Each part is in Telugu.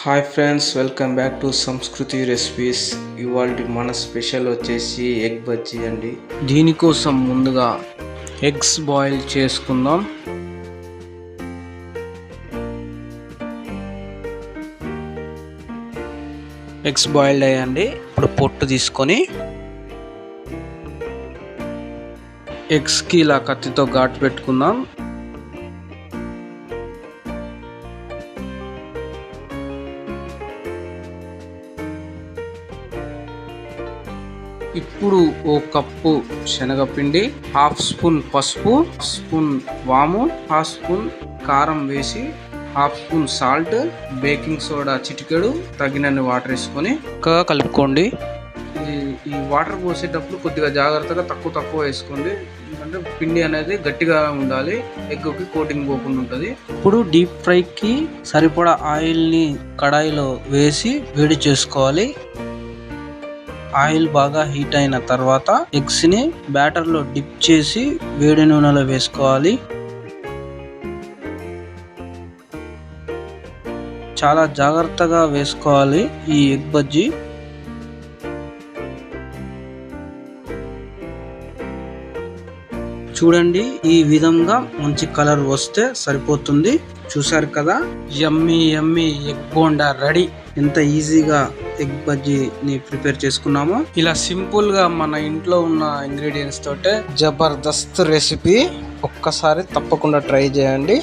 Hi friends, welcome back to సంస్కృతి రెసిపీస్. ఇవాళ మన స్పెషల్ వచ్చేసి ఎగ్ బజ్జీ అండి. దీనికోసం ముందుగా ఎగ్స్ బాయిల్ చేసుకుందాం. ఎగ్స్ బాయిల్డ్ అయ్యండి. ఇప్పుడు పొట్టు తీసుకొని ఎగ్స్కి ఇలా కత్తితో ఘాటు పెట్టుకుందాం. ఇప్పుడు ఓ కప్పు శనగపిండి, హాఫ్ స్పూన్ పసుపు, స్పూన్ వాము, హాఫ్ స్పూన్ కారం వేసి, half spoon salt, baking soda చిటికెడు, తగినన్ని వాటర్ వేసుకొని చక్కగా కలుపుకోండి. ఈ వాటర్ పోసేటప్పుడు కొద్దిగా జాగ్రత్తగా తక్కువ వేసుకోండి, ఎందుకంటే పిండి అనేది గట్టిగా ఉండాలి, ఎగ్కి కోటింగ్ పోకుండా ఉంటుంది. ఇప్పుడు డీప్ ఫ్రైకి సరిపడా ఆయిల్ని కడాయిలో వేసి వేడి చేసుకోవాలి. ఆయిల్ బాగా హీట్ అయిన తర్వాత ఎగ్స్ ని బ్యాటర్ లో డిప్ చేసి వేడి నూనెలో వేసుకోవాలి. చాలా జాగ్రత్తగా వేసుకోవాలి ఈ ఎగ్ బజ్జీ. చూడండి, ఈ విధంగా మంచి కలర్ వస్తే సరిపోతుంది. చూసారు కదా, యమ్మీ యమ్మీ ఎగ్ బోండా రెడీ. ఎంత ఈజీగా ఎగ్ బజ్జీని ప్రిపేర్ చేసుకున్నామో, ఇలా సింపుల్ గా మన ఇంట్లో ఉన్న ఇంగ్రీడియంట్స్ తోటే జబర్దస్త్ రెసిపీ. ఒక్కసారి తప్పకుండా ట్రై చేయండి.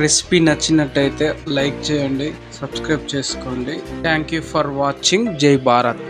రెసిపీ నచ్చినట్టయితే లైక్ చేయండి, సబ్స్క్రైబ్ చేసుకోండి. Thank you for watching. జై భారత్.